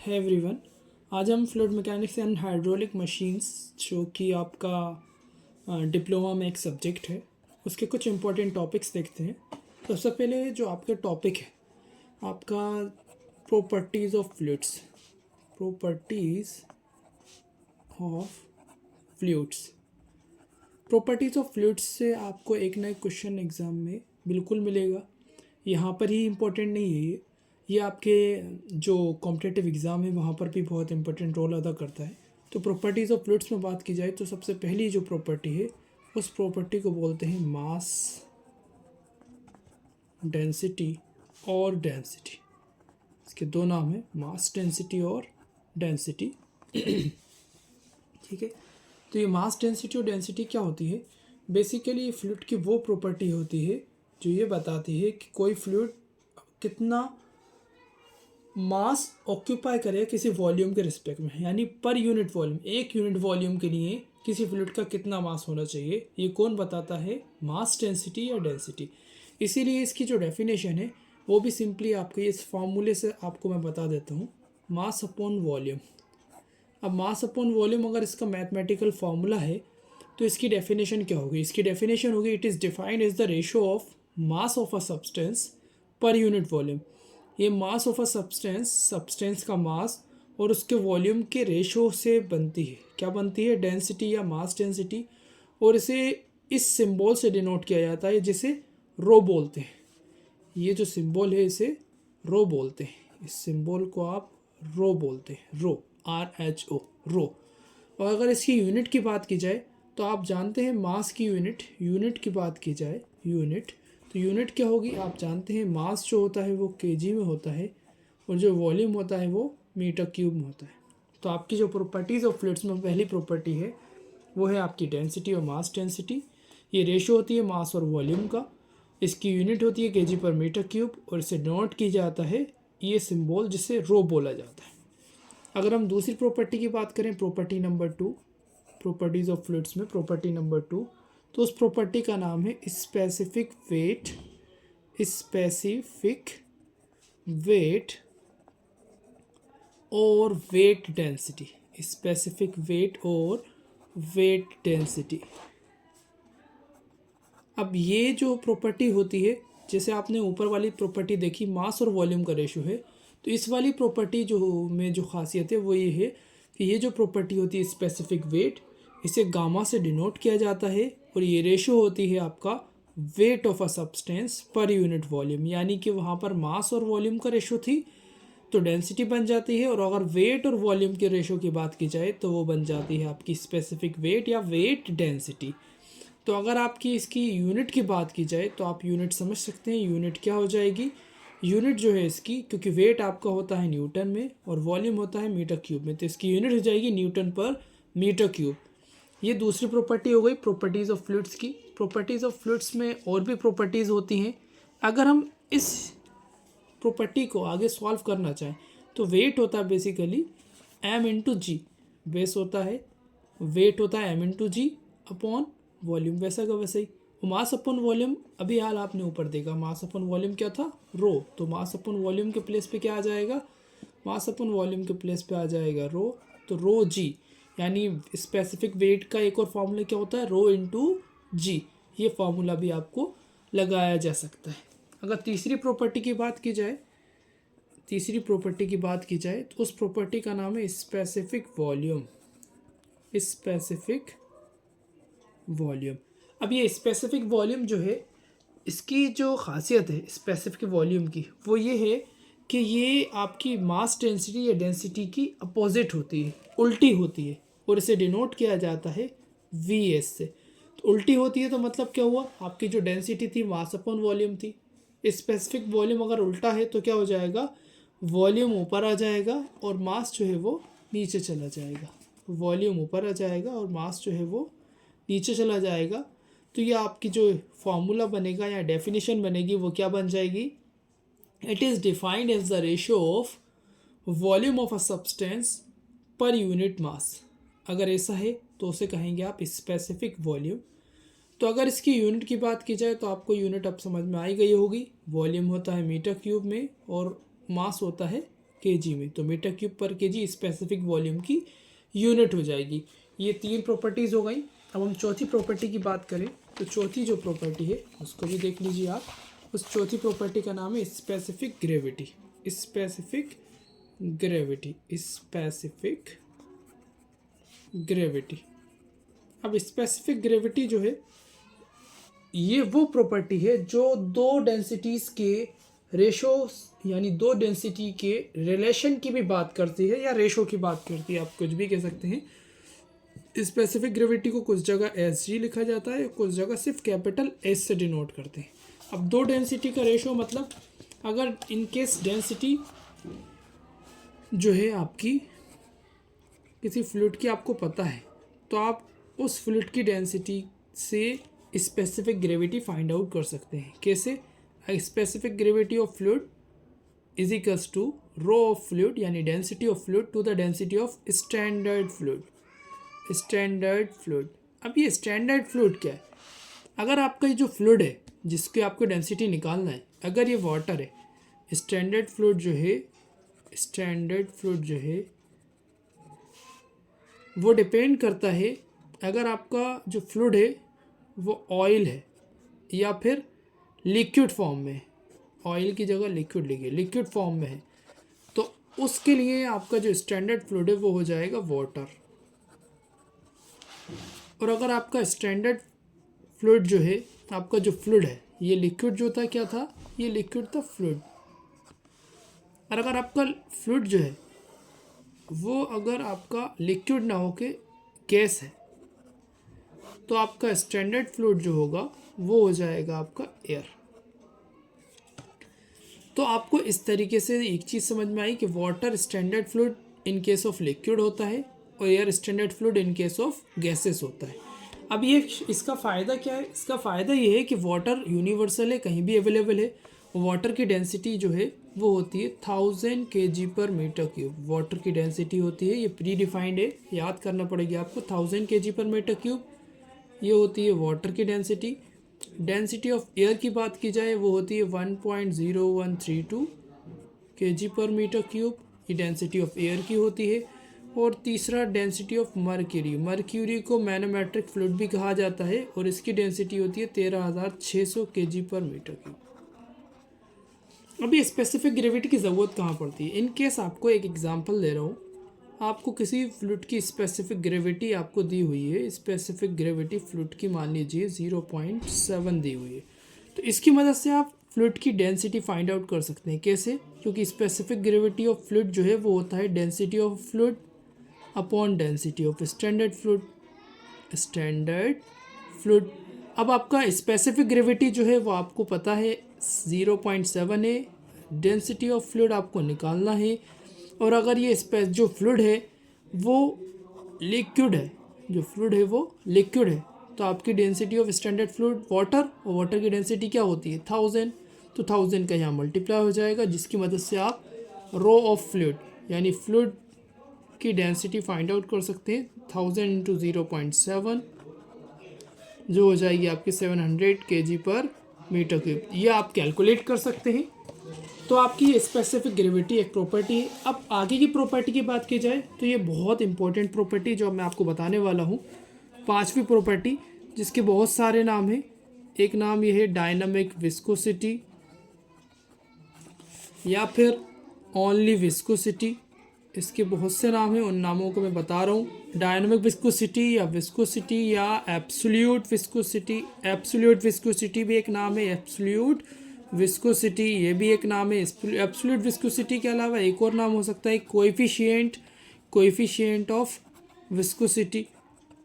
है एवरीवन। आज हम fluid mechanics and hydraulic machines जो कि आपका डिप्लोमा में एक सब्जेक्ट है उसके कुछ इंपॉर्टेंट टॉपिक्स देखते हैं। तो सबसे पहले जो आपका टॉपिक है आपका properties of fluids. Properties of fluids properties of fluids से आपको एक ना एक क्वेश्चन एग्ज़ाम में बिल्कुल मिलेगा। यहाँ पर ही इम्पोर्टेंट नहीं है ये आपके जो कॉम्पिटिटिव एग्ज़ाम है वहाँ पर भी बहुत इंपॉर्टेंट रोल अदा करता है। तो प्रॉपर्टीज़ ऑफ फ्लूइड्स में बात की जाए तो सबसे पहली जो प्रॉपर्टी है उस प्रॉपर्टी को बोलते हैं मास डेंसिटी और डेंसिटी। इसके दो नाम हैं, मास डेंसिटी और डेंसिटी। ठीक है, तो ये मास डेंसिटी और डेंसिटी क्या होती है? बेसिकली फ्लूइड की वो प्रॉपर्टी होती है जो ये बताती है कि कोई फ्लूइड कितना मास ऑक्यूपाई करे किसी वॉल्यूम के रिस्पेक्ट में, यानी पर यूनिट वॉल्यूम, एक यूनिट वॉल्यूम के लिए किसी फ्लूइड का कितना मास होना चाहिए, ये कौन बताता है? मास डेंसिटी या डेंसिटी। इसीलिए इसकी जो डेफिनेशन है वो भी सिंपली आपके इस फॉर्मूले से आपको मैं बता देता हूँ, मास अपॉन वॉल्यूम। अब मास अपॉन वॉल्यूम अगर इसका मैथमेटिकल फार्मूला है तो इसकी डेफिनेशन क्या होगी? इसकी डेफिनेशन होगी it is defined as the ratio of mass of a substance per unit volume. ये मास ऑफ अ सब्सटेंस का मास और उसके वॉल्यूम के रेशो से बनती है। क्या बनती है? डेंसिटी या मास डेंसिटी। और इसे इस सिंबल से डिनोट किया जाता है जिसे रो बोलते हैं। ये जो सिंबल है इसे रो बोलते हैं। इस सिंबल को आप रो बोलते हैं, रो, RHO, रो। और अगर इसकी यूनिट की बात की जाए तो आप जानते हैं मास की यूनिट की बात की जाए यूनिट, तो यूनिट क्या होगी? आप जानते हैं मास जो होता है वो केजी में होता है और जो वॉल्यूम होता है वो मीटर क्यूब में होता है। तो आपकी जो प्रॉपर्टीज़ ऑफ फ्लूइड्स में पहली प्रॉपर्टी है वो है आपकी डेंसिटी और मास डेंसिटी। ये रेशो होती है मास और वॉल्यूम का। इसकी यूनिट होती है केजी पर मीटर क्यूब और इसे नोट की जाता है ये सिंबल जिसे रो बोला जाता है। अगर हम दूसरी प्रॉपर्टी की बात करें, property number 2, properties of fluids में प्रॉपर्टी नंबर 2, तो उस प्रॉपर्टी का नाम है स्पेसिफिक वेट। स्पेसिफिक वेट और वेट डेंसिटी। स्पेसिफिक वेट और वेट डेंसिटी। अब ये जो प्रॉपर्टी होती है, जैसे आपने ऊपर वाली प्रॉपर्टी देखी मास और वॉल्यूम का रेशो है, तो इस वाली प्रॉपर्टी जो खासियत है वो ये है कि ये जो प्रॉपर्टी होती है स्पेसिफिक वेट, इसे गामा से डिनोट किया जाता है और ये रेशो होती है आपका weight of a substance per unit volume. यानी कि वहाँ पर मास और वॉल्यूम का रेशो थी तो डेंसिटी बन जाती है, और अगर वेट और वॉल्यूम के रेशो की बात की जाए तो वो बन जाती है आपकी स्पेसिफिक वेट या वेट डेंसिटी। तो अगर आपकी इसकी यूनिट की बात की जाए तो आप यूनिट समझ सकते हैं, यूनिट क्या हो जाएगी? यूनिट जो है इसकी, क्योंकि वेट आपका होता है न्यूटन में और वॉल्यूम होता है मीटर क्यूब में, तो इसकी यूनिट हो जाएगी न्यूटन पर मीटर क्यूब। ये दूसरी प्रॉपर्टी हो गई प्रॉपर्टीज़ ऑफ फ्लूइड्स की। प्रॉपर्टीज़ ऑफ फ्लूइड्स में और भी प्रॉपर्टीज़ होती हैं। अगर हम इस प्रॉपर्टी को आगे सॉल्व करना चाहें तो वेट होता है बेसिकली m/g, बेस होता है, वेट होता है m/g अपॉन वॉल्यूम, वैसा का वैसा ही। मास अपन वॉल्यूम अभी हाल आपने ऊपर देखा, मास अपन वॉल्यूम क्या था? रो। तो मास अपन वॉल्यूम के प्लेस पे क्या आ जाएगा? मास अपन वॉल्यूम के प्लेस पे आ जाएगा रो। तो रो जी, यानी स्पेसिफिक वेट का एक और फार्मूला क्या होता है? रो इंटू जी। ये फार्मूला भी आपको लगाया जा सकता है। अगर तीसरी प्रॉपर्टी की बात की जाए, तो उस प्रॉपर्टी का नाम है स्पेसिफिक वॉल्यूम। Specific volume. अब ये स्पेसिफिक वॉल्यूम जो है, इसकी जो खासियत है स्पेसिफिक वॉल्यूम की वो ये है कि ये आपकी मास डेंसिटी या डेंसिटी की अपोजिट होती है, उल्टी होती है, और इसे डिनोट किया जाता है VS से। तो उल्टी होती है तो मतलब क्या हुआ? आपकी जो डेंसिटी थी मास अपॉन वॉल्यूम थी। स्पेसिफिक वॉल्यूम अगर उल्टा है तो क्या हो जाएगा? वॉल्यूम ऊपर आ जाएगा और मास जो है वो नीचे चला जाएगा। वॉल्यूम ऊपर आ जाएगा और मास जो है वो नीचे चला जाएगा। तो ये आपकी जो फॉर्मूला बनेगा या डेफिनेशन बनेगी वो क्या बन जाएगी? It is defined as the ratio of volume of a substance per unit mass. अगर ऐसा है तो उसे कहेंगे आप स्पेसिफिक वॉल्यूम। तो अगर इसकी यूनिट की बात की जाए तो आपको यूनिट अब समझ में आई गई होगी। वॉल्यूम होता है मीटर क्यूब में और मास होता है केजी में, तो मीटर क्यूब पर केजी स्पेसिफिक वॉल्यूम की यूनिट हो जाएगी। ये 3 प्रॉपर्टीज़ हो गई। अब हम चौथी प्रॉपर्टी की बात करें तो चौथी जो प्रॉपर्टी है उसको भी देख लीजिए आप। उस चौथी प्रॉपर्टी का नाम है specific gravity. Specific gravity, specific gravity. अब स्पेसिफिक ग्रेविटी जो है ये वो प्रॉपर्टी है जो दो डेंसिटीज़ के रेशो यानी दो डेंसिटी के रिलेशन की भी बात करती है या रेशो की बात करती है, आप कुछ भी कह सकते हैं। स्पेसिफिक ग्रेविटी को कुछ जगह एस जी लिखा जाता है, कुछ जगह सिर्फ कैपिटल एस से डिनोट करते हैं। अब दो डेंसिटी का रेशो मतलब अगर इन केस डेंसिटी जो है आपकी किसी फ्लूइड की आपको पता है तो आप उस फ्लूइड की डेंसिटी से स्पेसिफिक ग्रेविटी फाइंड आउट कर सकते हैं। कैसे? Specific gravity of fluid is equals to rho of fluid यानी density of fluid to the density of standard fluid. Standard fluid. अब ये स्टैंडर्ड फ्लूइड क्या है? अगर आपका ये जो फ्लूइड है जिसकी आपको डेंसिटी निकालना है, अगर ये वाटर है, स्टैंडर्ड फ्लूइड जो है, स्टैंडर्ड फ्लूइड जो है वो डिपेंड करता है अगर आपका जो फ्लूइड है वो ऑयल है या फिर लिक्विड फॉर्म में, ऑयल की जगह लिक्विड लिखिए, लिक्विड फॉर्म में है तो उसके लिए आपका जो स्टैंडर्ड फ्लूइड है वो हो जाएगा वाटर। और अगर आपका स्टैंडर्ड फ्लूइड जो है, आपका जो फ्लूइड है ये लिक्विड जो था, क्या था? ये लिक्विड था, फ्लूइड। और अगर आपका फ्लूइड जो है वो अगर आपका लिक्विड ना होके गैस है तो आपका स्टैंडर्ड फ्लूइड जो होगा वो हो जाएगा आपका एयर। तो आपको इस तरीके से एक चीज़ समझ में आई कि water standard fluid in case of liquid होता है और air standard fluid in case of gases होता है। अब ये इसका फ़ायदा क्या है? इसका फ़ायदा ये है कि वाटर यूनिवर्सल है, कहीं भी अवेलेबल है। वाटर की डेंसिटी जो है वो होती है 1000 kg पर मीटर क्यूब। वाटर की डेंसिटी होती है, ये प्री डिफाइंड है, याद करना पड़ेगी आपको, 1000 kg पर मीटर क्यूब ये होती है वाटर की डेंसिटी। डेंसिटी ऑफ एयर की बात की जाए वो होती है 1.0132 kg पर मीटर क्यूब, ये डेंसिटी ऑफ एयर की होती है। और तीसरा डेंसिटी ऑफ मर्क्यूरी। मर्क्यूरी को मैनोमेट्रिक फ्लूइड भी कहा जाता है और इसकी डेंसिटी होती है 13600 kg पर मीटर क्यूब। अभी स्पेसिफिक ग्रेविटी की ज़रूरत कहाँ पड़ती है? इन केस आपको एक एग्जांपल दे रहा हूँ, आपको किसी फ्लूइड की स्पेसिफिक ग्रेविटी आपको दी हुई है, स्पेसिफिक ग्रेविटी फ्लूइड की मान लीजिए 0.7 दी हुई है, तो इसकी मदद से आप फ्लूइड की डेंसिटी फाइंड आउट कर सकते हैं। कैसे? क्योंकि स्पेसिफिक ग्रेविटी ऑफ फ्लूइड जो है वो होता है density of fluid upon density of standard fluid. Standard fluid. अब आपका स्पेसिफिक ग्रेविटी जो है वो आपको पता है 0.7 है, डेंसिटी ऑफ फ्लूइड आपको निकालना है। और अगर ये जो फ्लूइड है वो लिक्विड है, जो फ्लूइड है वो लिक्विड है, तो आपकी density of standard fluid water, और वाटर की डेंसिटी क्या होती है 1000, तो 1000 का यहाँ मल्टीप्लाई हो जाएगा, जिसकी मदद से आप रो ऑफ फ्लूइड यानी फ्लूइड की डेंसिटी फाइंड आउट कर सकते हैं। 1000 इंटू 0.7 जो हो जाएगी आपकी 700 kg पर मीटर क्यूब, ये आप कैलकुलेट कर सकते हैं। तो आपकी ये स्पेसिफिक ग्रेविटी एक प्रॉपर्टी है। अब आगे की प्रॉपर्टी की बात की जाए तो ये बहुत इंपॉर्टेंट प्रॉपर्टी जो मैं आपको बताने वाला हूँ, पांचवी प्रॉपर्टी, जिसके बहुत सारे नाम हैं। एक नाम ये है डायनामिक विस्कोसिटी या फिर ओनली विस्कोसिटी, इसके बहुत से नाम हैं, उन नामों को मैं बता रहा हूँ। डायनामिक विस्कोसिटी या एब्सोल्यूट विस्कोसिटी। एब्सोल्यूट विस्कोसिटी भी एक नाम है, एब्सोल्यूट विस्कोसिटी ये भी एक नाम है। एब्सोल्यूट विस्कोसिटी के अलावा एक और नाम हो सकता है कोएफिशिएंट ऑफ विस्कोसिटी,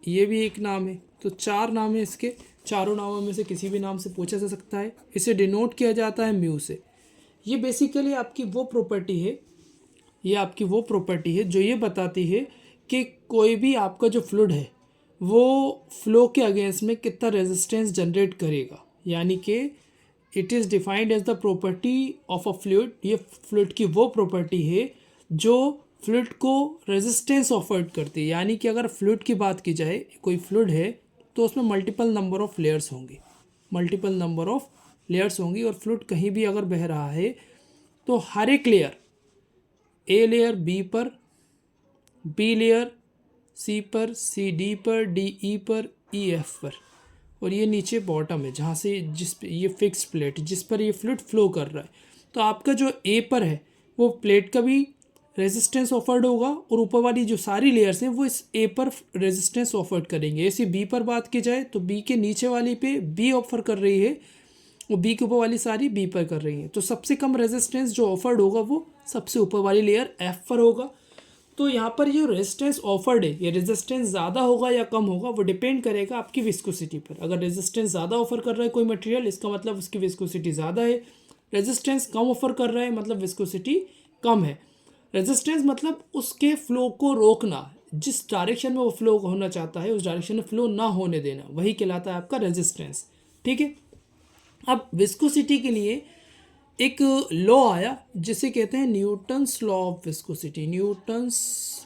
ये भी एक नाम है। तो 4 नाम है इसके, चारों नामों में से किसी भी नाम से पूछा जा सकता है। इसे डिनोट किया जाता है म्यू से। ये बेसिकली आपकी वो प्रॉपर्टी है, ये आपकी वो प्रॉपर्टी है जो ये बताती है कि कोई भी आपका जो फ्लूइड है वो फ्लो के अगेंस्ट में कितना रेजिस्टेंस जनरेट करेगा, यानी कि it is defined as the property of a fluid. ये फ्लूइड की वो प्रॉपर्टी है जो फ्लूइड को रेजिस्टेंस ऑफर्ड करती है, यानी कि अगर फ्लूइड की बात की जाए, कोई फ्लूइड है तो उसमें मल्टीपल नंबर ऑफ लेयर्स होंगी, मल्टीपल नंबर ऑफ लेयर्स होंगी। और फ्लूइड कहीं भी अगर बह रहा है तो हर एक लेयर ए लेयर बी पर, बी लेयर सी पर, सी डी पर, डी ई पर, ई एफ पर, और ये नीचे बॉटम है जहाँ से जिस पे ये फिक्स प्लेट जिस पर ये फ्लूइड फ्लो कर रहा है। तो आपका जो ए पर है वो प्लेट का भी रेजिस्टेंस ऑफर्ड होगा और ऊपर वाली जो सारी लेयर्स हैं वो इस ए पर रेजिस्टेंस ऑफर्ड करेंगे। ऐसे बी पर बात की जाए तो बी के नीचे वाली पे बी ऑफर कर रही है और बी के ऊपर वाली सारी बी पर कर रही है। तो सबसे कम रेजिस्टेंस जो ऑफर्ड होगा वो सबसे ऊपर वाली लेयर एफ पर होगा। तो यहाँ पर जो रेजिस्टेंस ऑफर्ड है ये रेजिस्टेंस ज़्यादा होगा या कम होगा वो डिपेंड करेगा आपकी विस्कोसिटी पर। अगर रेजिस्टेंस ज़्यादा ऑफर कर रहा है कोई मटेरियल इसका मतलब उसकी विस्कोसिटी ज़्यादा है। रेजिस्टेंस कम ऑफर कर रहा है मतलब विस्कोसिटी कम है। रेजिस्टेंस मतलब उसके फ्लो को रोकना, जिस डायरेक्शन में वो फ्लो होना चाहता है उस डायरेक्शन में फ्लो ना होने देना, वही कहलाता है आपका रेजिस्टेंस। ठीक है। अब विस्कोसिटी के लिए एक लॉ आया जिसे कहते हैं Newton's law of viscosity. Newton's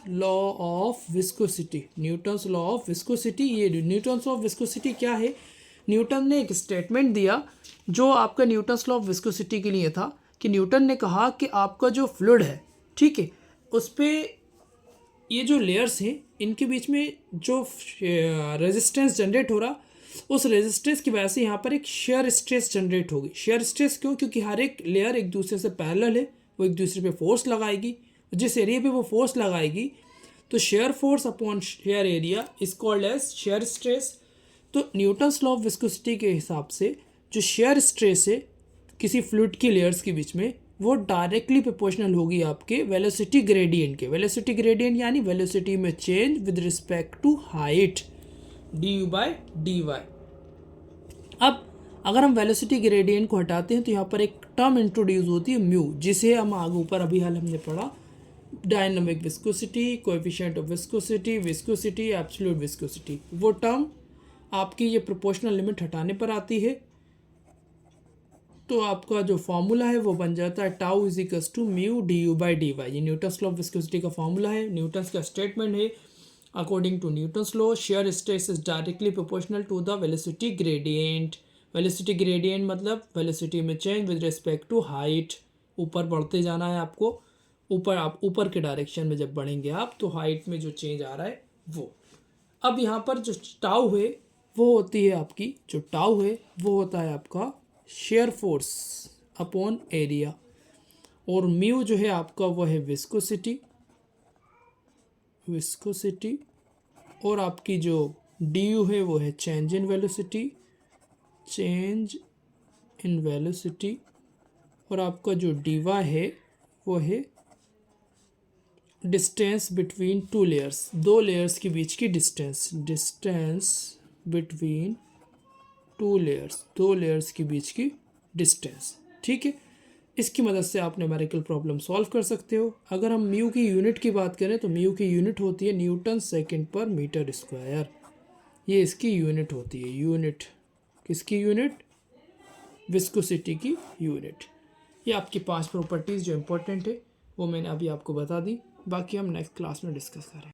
law of viscosity, Newton's law of viscosity. ये न्यूटन्स लॉ ऑफ विस्कोसिटी क्या है? न्यूटन ने एक स्टेटमेंट दिया जो आपका न्यूटन्स लॉ ऑफ विस्कोसिटी के लिए था कि न्यूटन ने कहा कि आपका जो फ्लूइड है, ठीक है, उस पर ये जो लेयर्स हैं इनके बीच में जो रेजिस्टेंस जनरेट हो रहा उस रेजिस्टेंस की वजह से यहाँ पर एक शेयर स्ट्रेस जनरेट होगी। शेयर स्ट्रेस क्यों? क्योंकि हर एक लेयर एक दूसरे से पैरेलल है, वो एक दूसरे पे फोर्स लगाएगी। जिस एरिया पे वो फोर्स लगाएगी तो shear force upon shear area is called as shear stress. तो न्यूटन्स लॉ ऑफ विस्कोसिटी के हिसाब से जो शेयर स्ट्रेस है किसी फ्लूइड की लेयर्स के बीच में वो डायरेक्टली प्रोपोर्शनल होगी आपके वेलोसिटी ग्रेडियंट के। वेलोसिटी ग्रेडियंट यानी वेलोसिटी में change with respect to height du by dy। अब अगर हम वेलोसिटी ग्रेडियंट को हटाते हैं तो यहाँ पर एक टर्म इंट्रोड्यूस होती है म्यू, जिसे हम आगे ऊपर अभी हाल हमने पढ़ा dynamic viscosity, coefficient of viscosity, viscosity, absolute viscosity. वो टर्म आपकी ये प्रोपोर्शनल लिमिट हटाने पर आती है। तो आपका जो फॉर्मूला है वो बन जाता है tau is equals to mu du by dy। ये न्यूटन्स लॉ ऑफ विस्कोसिटी का फॉर्मूला है, न्यूटन्स का स्टेटमेंट है। According to Newton's law shear stress is directly proportional to the velocity gradient. Velocity gradient मतलब वेलोसिटी में change with respect to height. ऊपर बढ़ते जाना है आपको, ऊपर आप ऊपर के डायरेक्शन में जब बढ़ेंगे आप तो हाइट में जो चेंज आ रहा है वो। अब यहाँ पर जो टाउ है वो होती है आपकी, जो टाउ है वो होता है आपका शेयर फोर्स अपॉन एरिया, और म्यू जो है आपका वो है विस्कोसिटी, विस्कोसिटी, और आपकी जो du है वो है change in velocity, change in velocity, और आपका जो dy है वो है डिस्टेंस बिटवीन टू लेयर्स, दो लेयर्स के बीच की distance, distance between two layers, दो लेयर्स के बीच की डिस्टेंस। ठीक है, इसकी मदद से आप न्यूमेरिकल प्रॉब्लम सॉल्व कर सकते हो। अगर हम म्यू की यूनिट की बात करें तो म्यू की यूनिट होती है न्यूटन सेकंड पर मीटर स्क्वायर। ये इसकी यूनिट होती है। यूनिट किसकी यूनिट? विस्कोसिटी की यूनिट। ये आपकी 5 प्रॉपर्टीज़ जो इंपॉर्टेंट है वो मैंने अभी आपको बता दी, बाकी हम नेक्स्ट क्लास में डिस्कस करें।